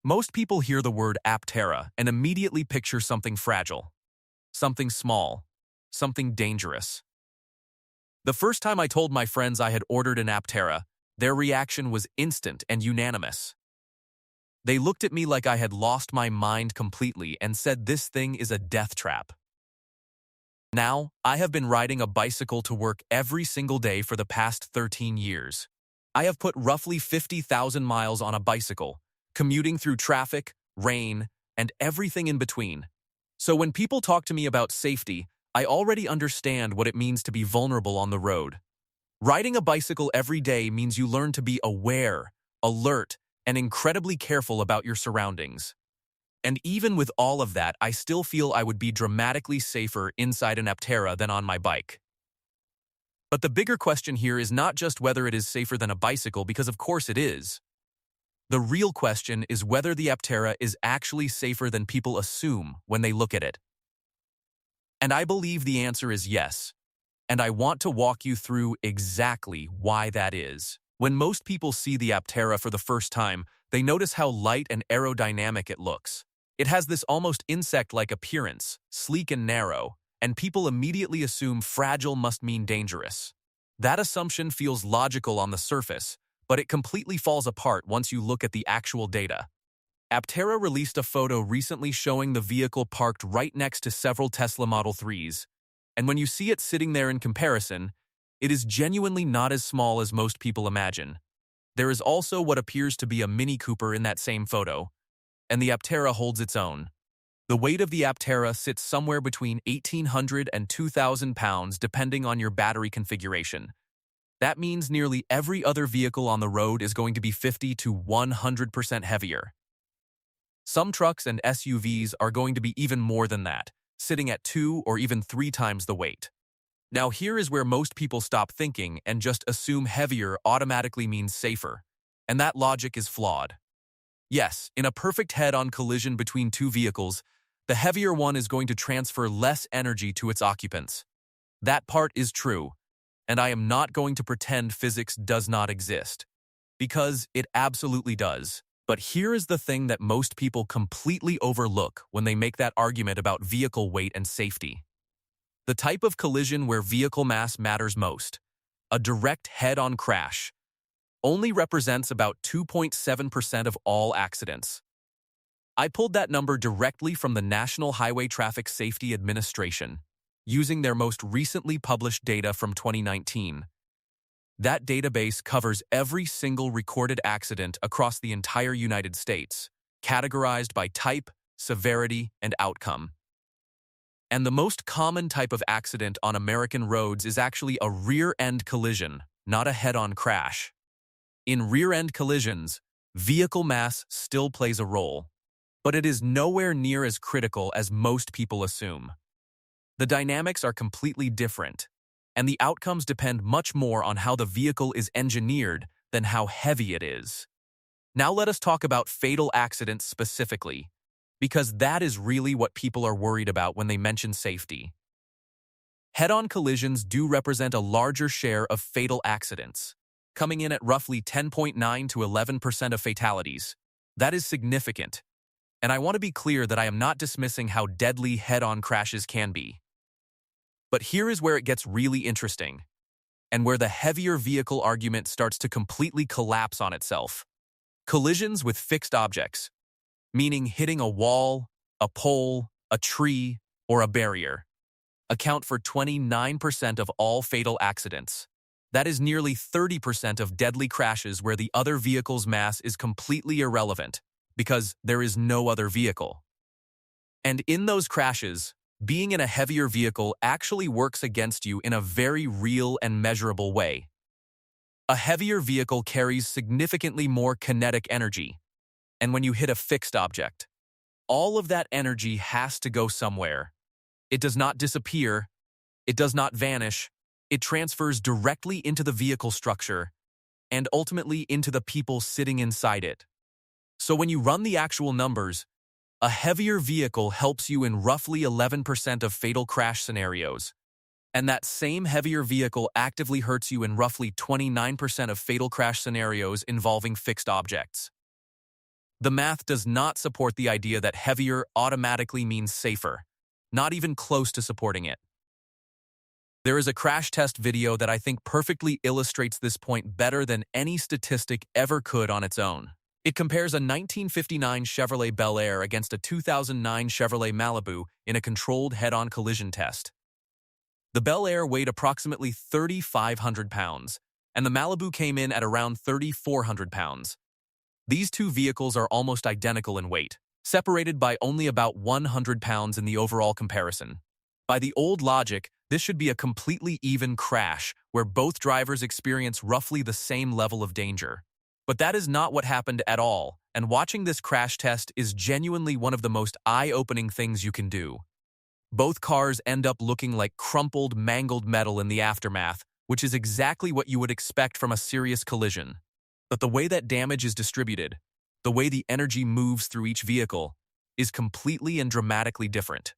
Most people hear the word Aptera and immediately picture something fragile, something small, something dangerous. The first time I told my friends I had ordered an Aptera, their reaction was instant and unanimous. They looked at me like I had lost my mind completely and said this thing is a death trap. Now, I have been riding a bicycle to work every single day for the past 13 years. I have put roughly 50,000 miles on a bicycle, commuting through traffic, rain, and everything in between. So when people talk to me about safety, I already understand what it means to be vulnerable on the road. Riding a bicycle every day means you learn to be aware, alert, and incredibly careful about your surroundings. And even with all of that, I still feel I would be dramatically safer inside an Aptera than on my bike. But the bigger question here is not just whether it is safer than a bicycle, because of course it is. The real question is whether the Aptera is actually safer than people assume when they look at it. And I believe the answer is yes. And I want to walk you through exactly why that is. When most people see the Aptera for the first time, they notice how light and aerodynamic it looks. It has this almost insect-like appearance, sleek and narrow, and people immediately assume fragile must mean dangerous. That assumption feels logical on the surface, but it completely falls apart once you look at the actual data. Aptera released a photo recently showing the vehicle parked right next to several Tesla Model 3s, and when you see it sitting there in comparison, it is genuinely not as small as most people imagine. There is also what appears to be a Mini Cooper in that same photo, and the Aptera holds its own. The weight of the Aptera sits somewhere between 1,800 and 2,000 pounds depending on your battery configuration. That means nearly every other vehicle on the road is going to be 50 to 100% heavier. Some trucks and SUVs are going to be even more than that, sitting at 2 or even 3 times the weight. Now here is where most people stop thinking and just assume heavier automatically means safer, and that logic is flawed. Yes, in a perfect head-on collision between two vehicles, the heavier one is going to transfer less energy to its occupants. That part is true, and I am not going to pretend physics does not exist, because it absolutely does. But here is the thing that most people completely overlook when they make that argument about vehicle weight and safety. The type of collision where vehicle mass matters most, a direct head-on crash, only represents about 2.7% of all accidents. I pulled that number directly from the National Highway Traffic Safety Administration, using their most recently published data from 2019. That database covers every single recorded accident across the entire United States, categorized by type, severity, and outcome. And the most common type of accident on American roads is actually a rear-end collision, not a head-on crash. In rear-end collisions, vehicle mass still plays a role, but it is nowhere near as critical as most people assume. The dynamics are completely different, and the outcomes depend much more on how the vehicle is engineered than how heavy it is. Now let us talk about fatal accidents specifically, because that is really what people are worried about when they mention safety. Head-on collisions do represent a larger share of fatal accidents, coming in at roughly 10.9 to 11% of fatalities. That is significant, and I want to be clear that I am not dismissing how deadly head-on crashes can be. But here is where it gets really interesting, and where the heavier vehicle argument starts to completely collapse on itself. Collisions with fixed objects, meaning hitting a wall, a pole, a tree, or a barrier, account for 29% of all fatal accidents. That is nearly 30% of deadly crashes where the other vehicle's mass is completely irrelevant, because there is no other vehicle. And in those crashes, being in a heavier vehicle actually works against you in a very real and measurable way. A heavier vehicle carries significantly more kinetic energy, and when you hit a fixed object, all of that energy has to go somewhere. It does not disappear, it does not vanish, it transfers directly into the vehicle structure and ultimately into the people sitting inside it. So when you run the actual numbers, a heavier vehicle helps you in roughly 11% of fatal crash scenarios, and that same heavier vehicle actively hurts you in roughly 29% of fatal crash scenarios involving fixed objects. The math does not support the idea that heavier automatically means safer, not even close to supporting it. There is a crash test video that I think perfectly illustrates this point better than any statistic ever could on its own. It compares a 1959 Chevrolet Bel Air against a 2009 Chevrolet Malibu in a controlled head-on collision test. The Bel Air weighed approximately 3,500 pounds, and the Malibu came in at around 3,400 pounds. These two vehicles are almost identical in weight, separated by only about 100 pounds in the overall comparison. By the old logic, this should be a completely even crash where both drivers experience roughly the same level of danger. But that is not what happened at all, and watching this crash test is genuinely one of the most eye-opening things you can do. Both cars end up looking like crumpled, mangled metal in the aftermath, which is exactly what you would expect from a serious collision. But the way that damage is distributed, the way the energy moves through each vehicle, is completely and dramatically different.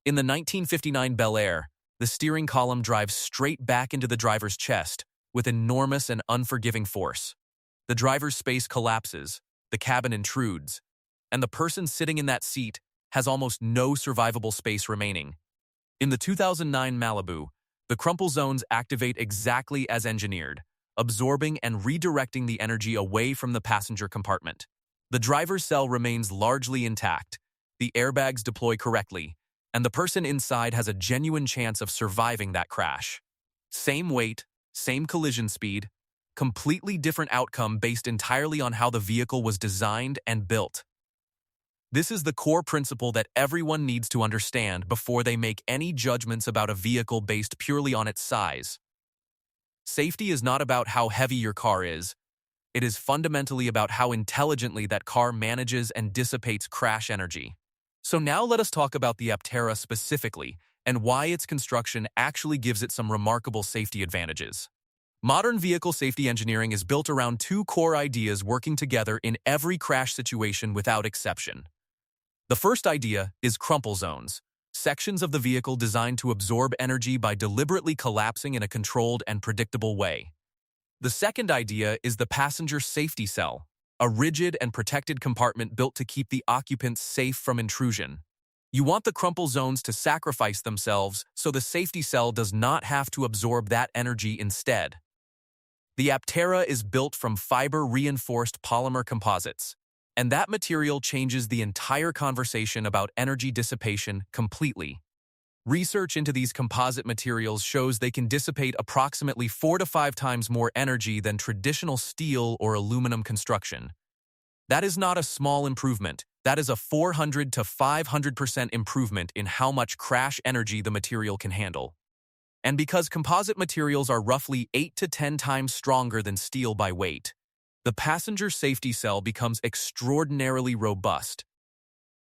In the 1959 Bel Air, the steering column drives straight back into the driver's chest with enormous and unforgiving force. The driver's space collapses, the cabin intrudes, and the person sitting in that seat has almost no survivable space remaining. In the 2009 Malibu, the crumple zones activate exactly as engineered, absorbing and redirecting the energy away from the passenger compartment. The driver's cell remains largely intact, the airbags deploy correctly, and the person inside has a genuine chance of surviving that crash. Same weight, same collision speed, completely different outcome based entirely on how the vehicle was designed and built. This is the core principle that everyone needs to understand before they make any judgments about a vehicle based purely on its size. Safety is not about how heavy your car is. It is fundamentally about how intelligently that car manages and dissipates crash energy. So now let us talk about the Aptera specifically and why its construction actually gives it some remarkable safety advantages. Modern vehicle safety engineering is built around two core ideas working together in every crash situation without exception. The first idea is crumple zones, sections of the vehicle designed to absorb energy by deliberately collapsing in a controlled and predictable way. The second idea is the passenger safety cell, a rigid and protected compartment built to keep the occupants safe from intrusion. You want the crumple zones to sacrifice themselves so the safety cell does not have to absorb that energy instead. The Aptera is built from fiber-reinforced polymer composites, and that material changes the entire conversation about energy dissipation completely. Research into these composite materials shows they can dissipate approximately 4 to 5 times more energy than traditional steel or aluminum construction. That is not a small improvement. That is a 400 to 500% improvement in how much crash energy the material can handle. And because composite materials are roughly 8 to 10 times stronger than steel by weight, the passenger safety cell becomes extraordinarily robust.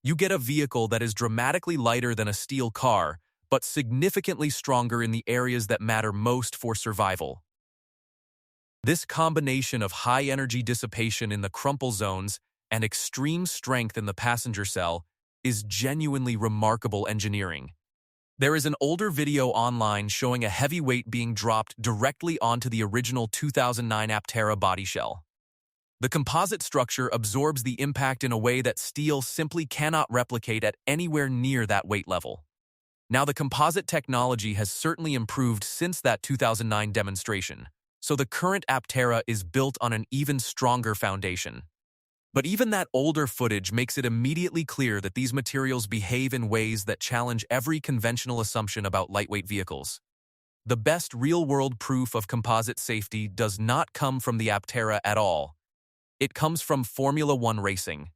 You get a vehicle that is dramatically lighter than a steel car, but significantly stronger in the areas that matter most for survival. This combination of high energy dissipation in the crumple zones and extreme strength in the passenger cell is genuinely remarkable engineering. There is an older video online showing a heavy weight being dropped directly onto the original 2009 Aptera body shell. The composite structure absorbs the impact in a way that steel simply cannot replicate at anywhere near that weight level. Now, the composite technology has certainly improved since that 2009 demonstration, so the current Aptera is built on an even stronger foundation. But even that older footage makes it immediately clear that these materials behave in ways that challenge every conventional assumption about lightweight vehicles. The best real-world proof of composite safety does not come from the Aptera at all. It comes from Formula One racing.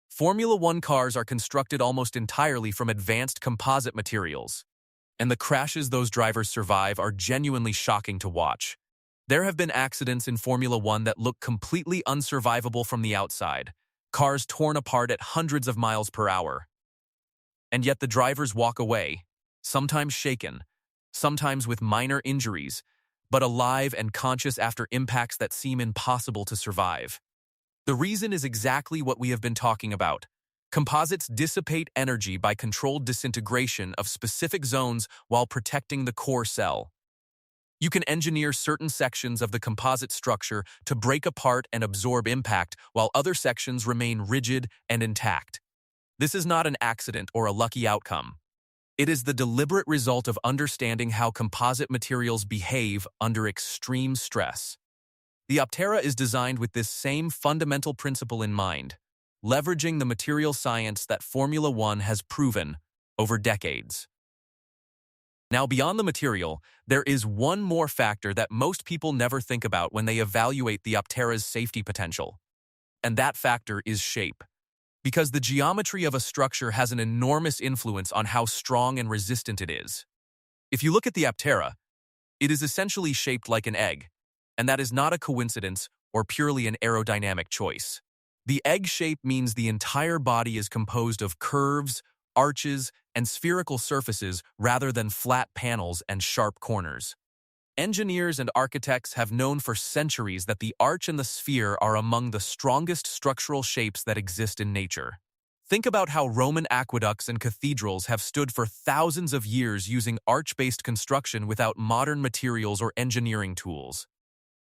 Formula One cars are constructed almost entirely from advanced composite materials, and the crashes those drivers survive are genuinely shocking to watch. There have been accidents in Formula One that look completely unsurvivable from the outside, cars torn apart at hundreds of miles per hour. And yet the drivers walk away, sometimes shaken, sometimes with minor injuries, but alive and conscious after impacts that seem impossible to survive. The reason is exactly what we have been talking about. Composites dissipate energy by controlled disintegration of specific zones while protecting the core cell. You can engineer certain sections of the composite structure to break apart and absorb impact, while other sections remain rigid and intact. This is not an accident or a lucky outcome. It is the deliberate result of understanding how composite materials behave under extreme stress. The Aptera is designed with this same fundamental principle in mind, leveraging the material science that Formula One has proven over decades. Now, beyond the material, there is one more factor that most people never think about when they evaluate the Aptera's safety potential. And that factor is shape. Because the geometry of a structure has an enormous influence on how strong and resistant it is. If you look at the Aptera, it is essentially shaped like an egg, and that is not a coincidence or purely an aerodynamic choice. The egg shape means the entire body is composed of curves, arches, and spherical surfaces rather than flat panels and sharp corners. Engineers and architects have known for centuries that the arch and the sphere are among the strongest structural shapes that exist in nature. Think about how Roman aqueducts and cathedrals have stood for thousands of years using arch-based construction without modern materials or engineering tools.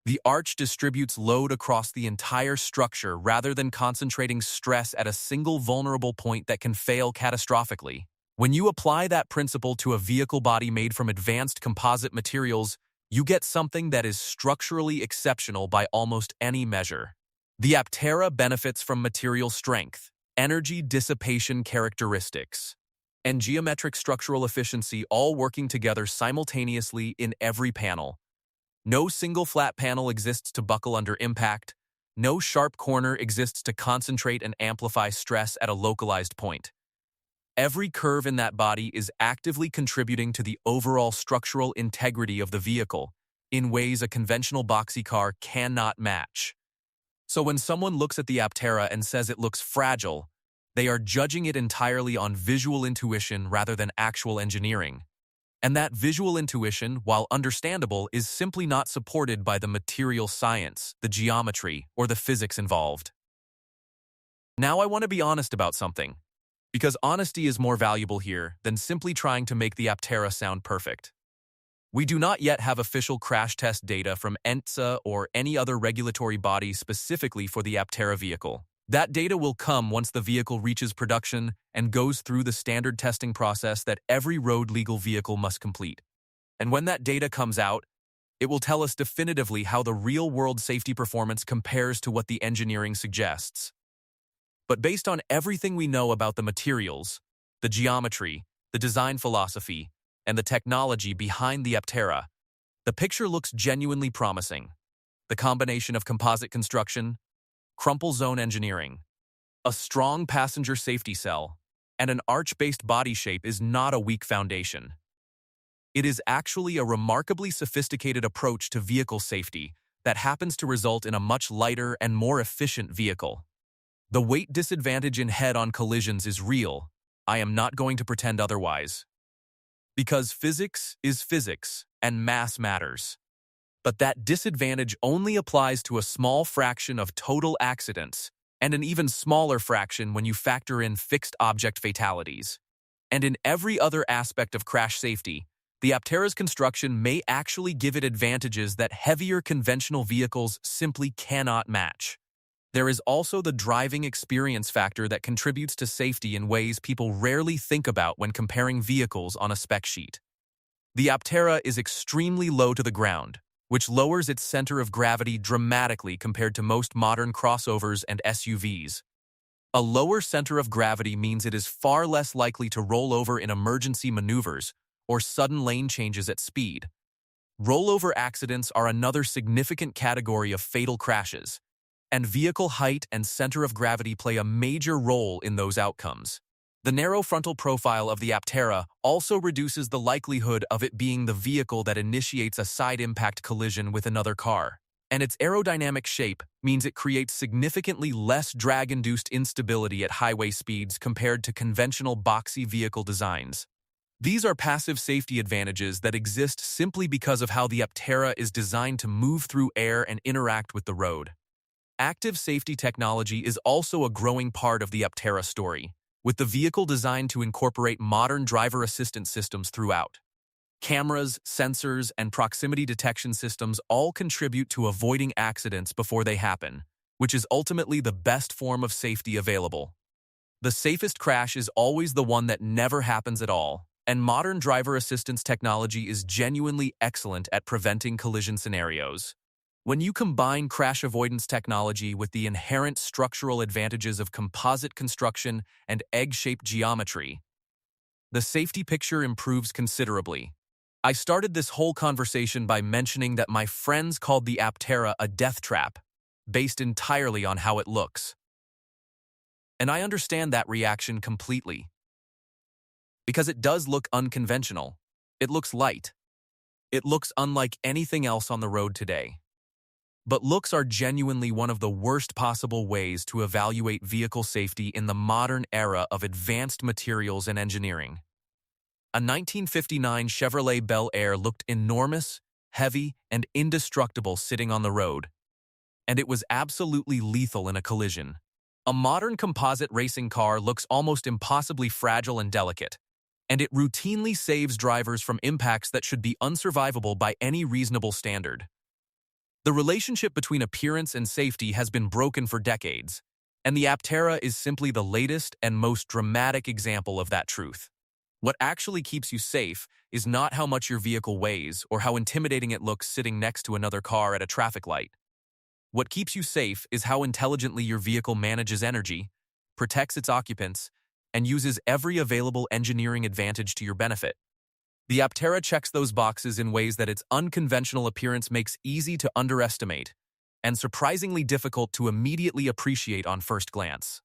The arch distributes load across the entire structure rather than concentrating stress at a single vulnerable point that can fail catastrophically. When you apply that principle to a vehicle body made from advanced composite materials, you get something that is structurally exceptional by almost any measure. The Aptera benefits from material strength, energy dissipation characteristics, and geometric structural efficiency all working together simultaneously in every panel. No single flat panel exists to buckle under impact. No sharp corner exists to concentrate and amplify stress at a localized point. Every curve in that body is actively contributing to the overall structural integrity of the vehicle in ways a conventional boxy car cannot match. So when someone looks at the Aptera and says it looks fragile, they are judging it entirely on visual intuition rather than actual engineering. And that visual intuition, while understandable, is simply not supported by the material science, the geometry, or the physics involved. Now I want to be honest about something, because honesty is more valuable here than simply trying to make the Aptera sound perfect. We do not yet have official crash test data from NHTSA or any other regulatory body specifically for the Aptera vehicle. That data will come once the vehicle reaches production and goes through the standard testing process that every road-legal vehicle must complete. And when that data comes out, it will tell us definitively how the real-world safety performance compares to what the engineering suggests. But based on everything we know about the materials, the geometry, the design philosophy, and the technology behind the Aptera, the picture looks genuinely promising. The combination of composite construction, crumple zone engineering, a strong passenger safety cell, and an arch-based body shape is not a weak foundation. It is actually a remarkably sophisticated approach to vehicle safety that happens to result in a much lighter and more efficient vehicle. The weight disadvantage in head-on collisions is real. I am not going to pretend otherwise. Because physics is physics, and mass matters. But that disadvantage only applies to a small fraction of total accidents, and an even smaller fraction when you factor in fixed object fatalities. And in every other aspect of crash safety, the Aptera's construction may actually give it advantages that heavier conventional vehicles simply cannot match. There is also the driving experience factor that contributes to safety in ways people rarely think about when comparing vehicles on a spec sheet. The Aptera is extremely low to the ground, which lowers its center of gravity dramatically compared to most modern crossovers and SUVs. A lower center of gravity means it is far less likely to roll over in emergency maneuvers or sudden lane changes at speed. Rollover accidents are another significant category of fatal crashes, and vehicle height and center of gravity play a major role in those outcomes. The narrow frontal profile of the Aptera also reduces the likelihood of it being the vehicle that initiates a side-impact collision with another car. And its aerodynamic shape means it creates significantly less drag-induced instability at highway speeds compared to conventional boxy vehicle designs. These are passive safety advantages that exist simply because of how the Aptera is designed to move through air and interact with the road. Active safety technology is also a growing part of the Aptera story, with the vehicle designed to incorporate modern driver assistance systems throughout. Cameras, sensors, and proximity detection systems all contribute to avoiding accidents before they happen, which is ultimately the best form of safety available. The safest crash is always the one that never happens at all, and modern driver assistance technology is genuinely excellent at preventing collision scenarios. When you combine crash avoidance technology with the inherent structural advantages of composite construction and egg-shaped geometry, the safety picture improves considerably. I started this whole conversation by mentioning that my friends called the Aptera a death trap, based entirely on how it looks. And I understand that reaction completely. Because it does look unconventional. It looks light. It looks unlike anything else on the road today. But looks are genuinely one of the worst possible ways to evaluate vehicle safety in the modern era of advanced materials and engineering. A 1959 Chevrolet Bel Air looked enormous, heavy, and indestructible sitting on the road. And it was absolutely lethal in a collision. A modern composite racing car looks almost impossibly fragile and delicate, and it routinely saves drivers from impacts that should be unsurvivable by any reasonable standard. The relationship between appearance and safety has been broken for decades, and the Aptera is simply the latest and most dramatic example of that truth. What actually keeps you safe is not how much your vehicle weighs or how intimidating it looks sitting next to another car at a traffic light. What keeps you safe is how intelligently your vehicle manages energy, protects its occupants, and uses every available engineering advantage to your benefit. The Aptera checks those boxes in ways that its unconventional appearance makes easy to underestimate and surprisingly difficult to immediately appreciate on first glance.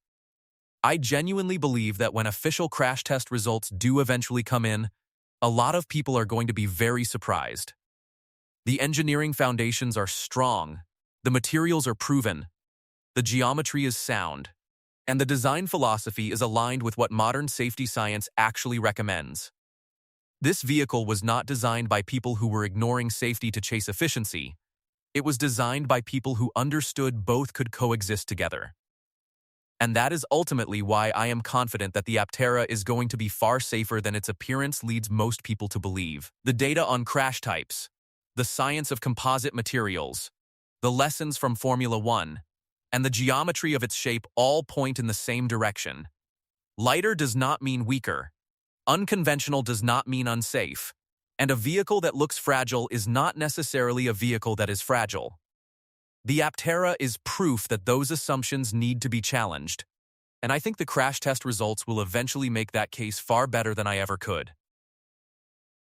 I genuinely believe that when official crash test results do eventually come in, a lot of people are going to be very surprised. The engineering foundations are strong, the materials are proven, the geometry is sound, and the design philosophy is aligned with what modern safety science actually recommends. This vehicle was not designed by people who were ignoring safety to chase efficiency. It was designed by people who understood both could coexist together. And that is ultimately why I am confident that the Aptera is going to be far safer than its appearance leads most people to believe. The data on crash types, the science of composite materials, the lessons from Formula One, and the geometry of its shape all point in the same direction. Lighter does not mean weaker. Unconventional does not mean unsafe. And a vehicle that looks fragile is not necessarily a vehicle that is fragile. The Aptera is proof that those assumptions need to be challenged. And I think the crash test results will eventually make that case far better than I ever could.